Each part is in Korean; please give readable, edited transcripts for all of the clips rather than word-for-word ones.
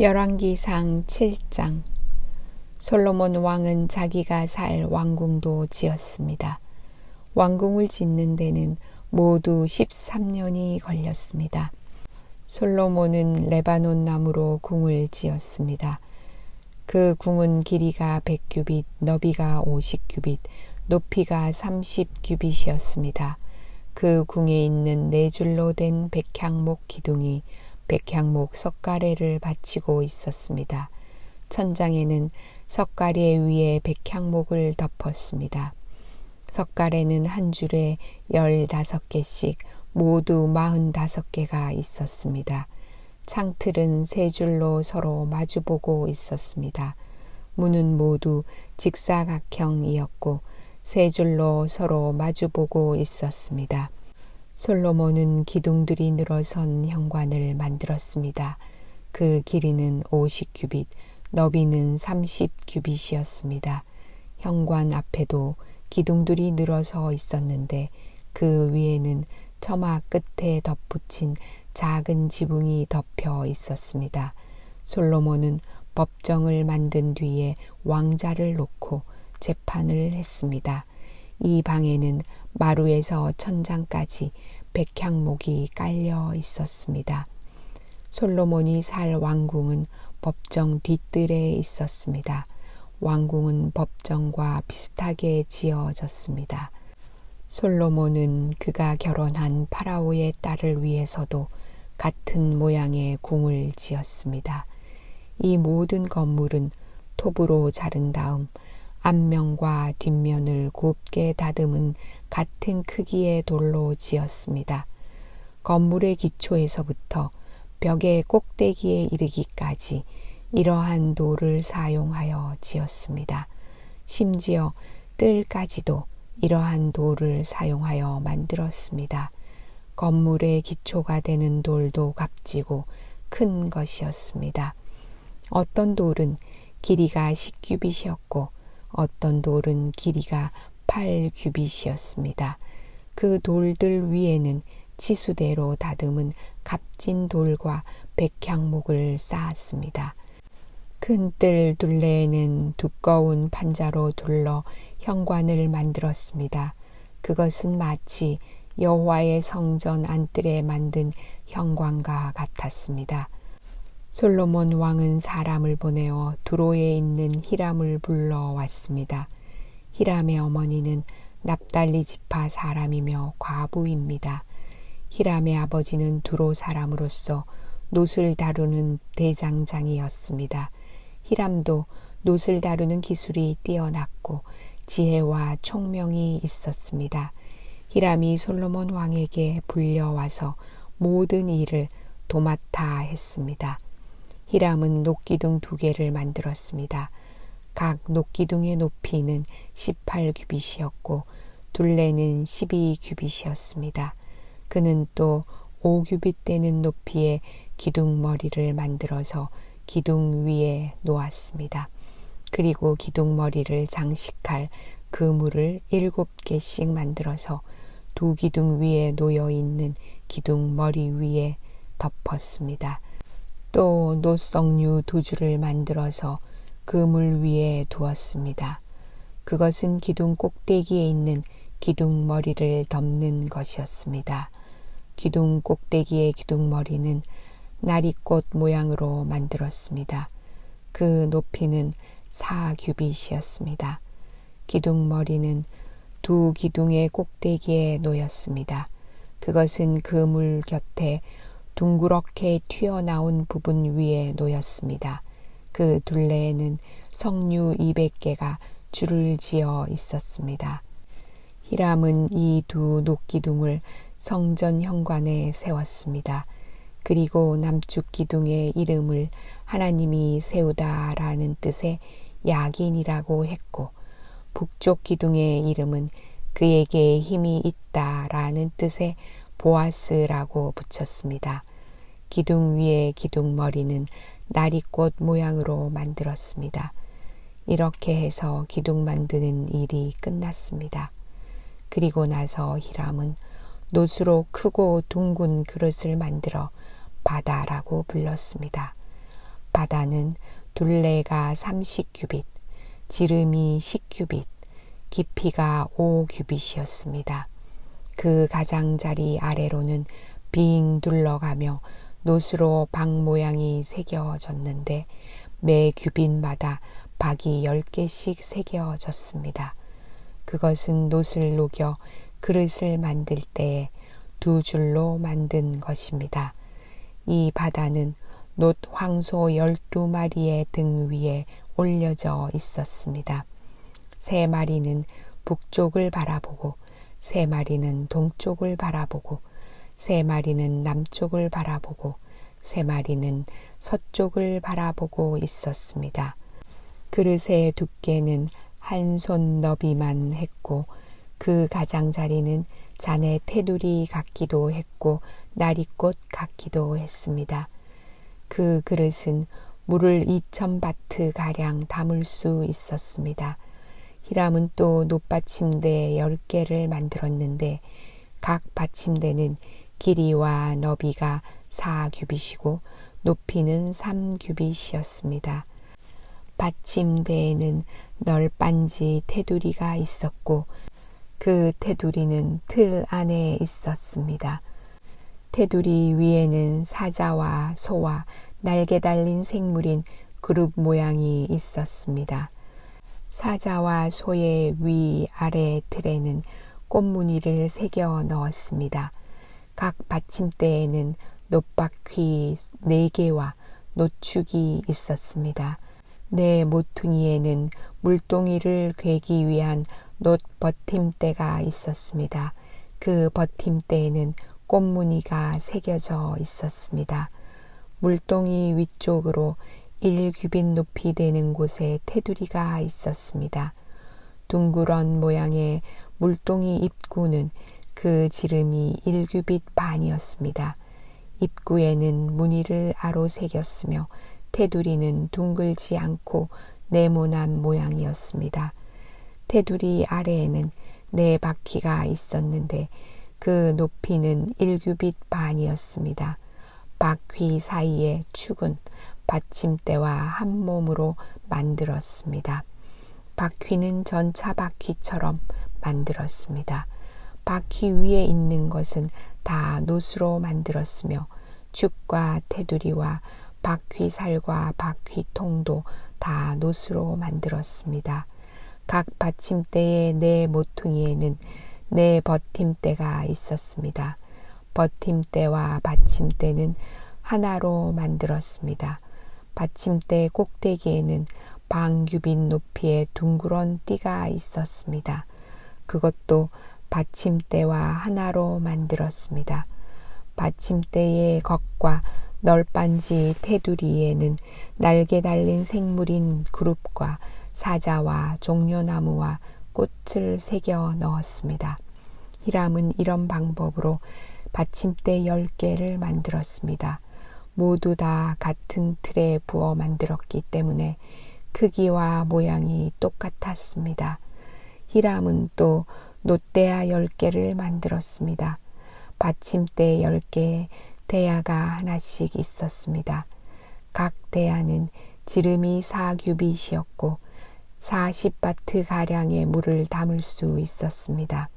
열왕기상 7장. 솔로몬 왕은 자기가 살 왕궁도 지었습니다. 왕궁을 짓는 데는 모두 13년이 걸렸습니다. 솔로몬은 레바논 나무로 궁을 지었습니다. 그 궁은 길이가 100규빗, 너비가 50규빗, 높이가 30규빗이었습니다. 그 궁에 있는 4줄로 된 백향목 기둥이 백향목 석가래를 받치고 있었습니다. 천장에는 석가래 위에 백향목을 덮었습니다. 석가래는 한 줄에 15개씩 모두 45개가 있었습니다. 창틀은 3줄로 서로 마주보고 있었습니다. 문은 모두 직사각형이었고 3줄로 서로 마주보고 있었습니다. 솔로몬은 기둥들이 늘어선 현관을 만들었습니다. 그 길이는 50규빗, 너비는 30규빗이었습니다. 현관 앞에도 기둥들이 늘어서 있었는데 그 위에는 처마 끝에 덧붙인 작은 지붕이 덮여 있었습니다. 솔로몬은 법정을 만든 뒤에 왕자를 놓고 재판을 했습니다. 이 방에는 마루에서 천장까지 백향목이 깔려 있었습니다. 솔로몬이 살 왕궁은 법정 뒷뜰에 있었습니다. 왕궁은 법정과 비슷하게 지어졌습니다. 솔로몬은 그가 결혼한 파라오의 딸을 위해서도 같은 모양의 궁을 지었습니다. 이 모든 건물은 톱으로 자른 다음 앞면과 뒷면을 곱게 다듬은 같은 크기의 돌로 지었습니다. 건물의 기초에서부터 벽의 꼭대기에 이르기까지 이러한 돌을 사용하여 지었습니다. 심지어 뜰까지도 이러한 돌을 사용하여 만들었습니다. 건물의 기초가 되는 돌도 값지고 큰 것이었습니다. 어떤 돌은 길이가 10규빗이었고 어떤 돌은 길이가 8규빗이었습니다. 그 돌들 위에는 치수대로 다듬은 값진 돌과 백향목을 쌓았습니다. 큰 뜰 둘레에는 두꺼운 판자로 둘러 현관을 만들었습니다. 그것은 마치 여호와의 성전 안뜰에 만든 현관과 같았습니다. 솔로몬 왕은 사람을 보내어 두로에 있는 히람을 불러왔습니다. 히람의 어머니는 납달리 지파 사람이며 과부입니다. 히람의 아버지는 두로 사람으로서 놋을 다루는 대장장이었습니다. 히람도 놋을 다루는 기술이 뛰어났고 지혜와 총명이 있었습니다. 히람이 솔로몬 왕에게 불려와서 모든 일을 도맡아 했습니다. 히람은 녹기둥 2개를 만들었습니다. 각 녹기둥의 높이는 18규빗이었고 둘레는 12규빗이었습니다. 그는 또 5규빗 되는 높이의 기둥머리를 만들어서 기둥 위에 놓았습니다. 그리고 기둥머리를 장식할 그물을 7개씩 만들어서 2기둥 위에 놓여 있는 기둥머리 위에 덮었습니다. 또 놋석류 2줄을 만들어서 그물 위에 두었습니다. 그것은 기둥 꼭대기에 있는 기둥머리를 덮는 것이었습니다. 기둥 꼭대기의 기둥머리는 나리꽃 모양으로 만들었습니다. 그 높이는 4규빗이었습니다. 기둥머리는 2기둥의 꼭대기에 놓였습니다. 그것은 그물 곁에 둥그렇게 튀어나온 부분 위에 놓였습니다. 그 둘레에는 석류 200개가 줄을 지어 있었습니다. 히람은 이 2 녹기둥을 성전 현관에 세웠습니다. 그리고 남쪽 기둥의 이름을 하나님이 세우다라는 뜻의 야긴이라고 했고 북쪽 기둥의 이름은 그에게 힘이 있다라는 뜻의 보아스라고 붙였습니다. 기둥 위에 기둥머리는 나리꽃 모양으로 만들었습니다. 이렇게 해서 기둥 만드는 일이 끝났습니다. 그리고 나서 히람은 놋으로 크고 둥근 그릇을 만들어 바다라고 불렀습니다. 바다는 둘레가 30규빗, 지름이 10규빗, 깊이가 5규빗이었습니다. 그 가장자리 아래로는 빙 둘러가며 노스로 박 모양이 새겨졌는데 매 규빗마다 박이 10개씩 새겨졌습니다. 그것은 놋을 녹여 그릇을 만들 때에 2줄로 만든 것입니다. 이 바다는 놋 황소 12마리의 등 위에 올려져 있었습니다. 3마리는 북쪽을 바라보고 3마리는 동쪽을 바라보고 3마리는 남쪽을 바라보고 3마리는 서쪽을 바라보고 있었습니다. 그릇의 두께는 한 손 너비만 했고 그 가장자리는 잔의 테두리 같기도 했고 나리꽃 같기도 했습니다. 그 그릇은 물을 2000바트 가량 담을 수 있었습니다. 히람은 또 놋받침대 10개를 만들었는데 각 받침대는 길이와 너비가 4규빗이고 높이는 3규빗이었습니다. 받침대에는 널빤지 테두리가 있었고 그 테두리는 틀 안에 있었습니다. 테두리 위에는 사자와 소와 날개 달린 생물인 그룹 모양이 있었습니다. 사자와 소의 위 아래 틀에는 꽃무늬를 새겨 넣었습니다. 각 받침대에는 놋바퀴 4개와 놋축이 있었습니다. 네 모퉁이에는 물동이를 괴기 위한 놋 버팀대가 있었습니다. 그 버팀대에는 꽃무늬가 새겨져 있었습니다. 물동이 위쪽으로 1규빗 높이 되는 곳에 테두리가 있었습니다. 둥그런 모양의 물동이 입구는 그 지름이 1규빗 반이었습니다. 입구에는 무늬를 아로 새겼으며 테두리는 둥글지 않고 네모난 모양이었습니다. 테두리 아래에는 4바퀴가 있었는데 그 높이는 1규빗 반이었습니다. 바퀴 사이의 축은 받침대와 한 몸으로 만들었습니다. 바퀴는 전차 바퀴처럼 만들었습니다. 바퀴 위에 있는 것은 다 놋으로 만들었으며 축과 테두리와 바퀴살과 바퀴통도 다 놋으로 만들었습니다. 각 받침대의 4 모퉁이에는 4 버팀대가 있었습니다. 버팀대와 받침대는 하나로 만들었습니다. 받침대 꼭대기에는 반규빗 높이의 둥그런 띠가 있었습니다. 그것도 받침대와 하나로 만들었습니다. 받침대의 겉과 널빤지 테두리에는 날개 달린 생물인 그룹과 사자와 종려나무와 꽃을 새겨 넣었습니다. 히람은 이런 방법으로 받침대 10개를 만들었습니다. 모두 다 같은 틀에 부어 만들었기 때문에 크기와 모양이 똑같았습니다. 히람은 또 놋대야 10개를 만들었습니다. 받침대 10개에 대야가 하나씩 있었습니다. 각 대야는 지름이 4규빗이었고 40바트 가량의 물을 담을 수 있었습니다.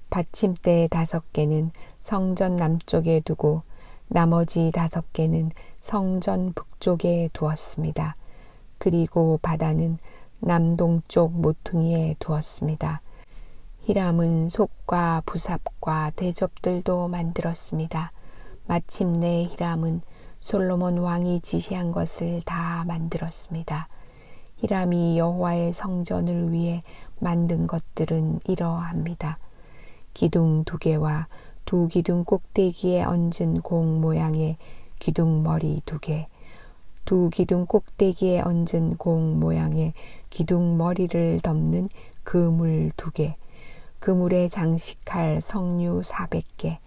받침대 5개는 성전 남쪽에 두고 나머지 5개는 성전 북쪽에 두었습니다. 그리고 바다는 남동쪽 모퉁이에 두었습니다. 히람은 솥과 부삽과 대접들도 만들었습니다. 마침내 히람은 솔로몬 왕이 지시한 것을 다 만들었습니다. 히람이 여호와의 성전을 위해 만든 것들은 이러합니다. 기둥 2개와 2기둥 꼭대기에 얹은 공 모양의 기둥머리 2개, 2기둥 꼭대기에 얹은 공 모양의 기둥머리를 덮는 그물 2개, 그물에 장식할 석류 400개,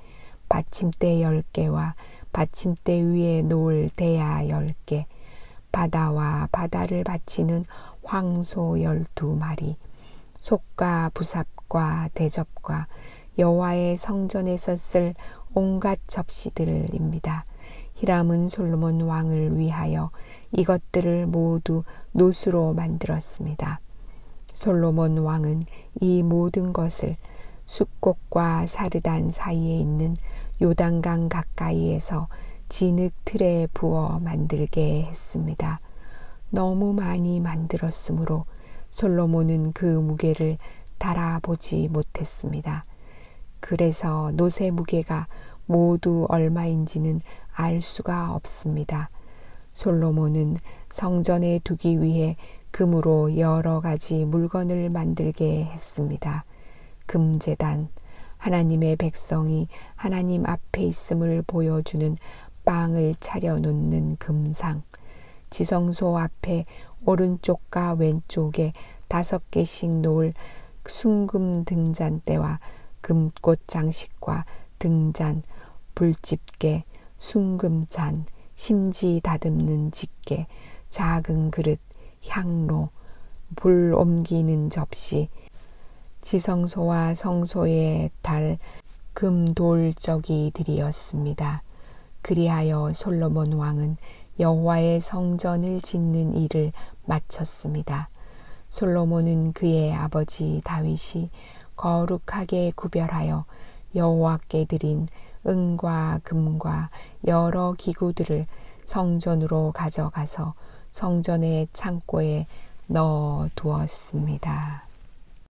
받침대 10개와 받침대 위에 놓을 대야 10개, 바다와 바다를 받치는 황소 12마리, 솥과 부삽과 대접과 여호와의 성전에서 쓸 온갖 접시들입니다. 히람은 솔로몬 왕을 위하여 이것들을 모두 노수로 만들었습니다. 솔로몬 왕은 이 모든 것을 숫곡과 사르단 사이에 있는 요단강 가까이에서 진흙 틀에 부어 만들게 했습니다. 너무 많이 만들었으므로 솔로몬은 그 무게를 달아보지 못했습니다. 그래서 놋의 무게가 모두 얼마인지는 알 수가 없습니다. 솔로몬은 성전에 두기 위해 금으로 여러 가지 물건을 만들게 했습니다. 금제단, 하나님의 백성이 하나님 앞에 있음을 보여주는 빵을 차려놓는 금상, 지성소 앞에 오른쪽과 왼쪽에 5개씩 놓을 순금 등잔대와 금꽃 장식과 등잔, 불집게, 순금잔, 심지 다듬는 집게, 작은 그릇, 향로, 불 옮기는 접시, 지성소와 성소에 달 금돌적이들이었습니다. 그리하여 솔로몬 왕은 여호와의 성전을 짓는 일을 마쳤습니다. 솔로몬은 그의 아버지 다윗이 거룩하게 구별하여 여호와께 드린 은과 금과 여러 기구들을 성전으로 가져가서 성전의 창고에 넣어 두었습니다.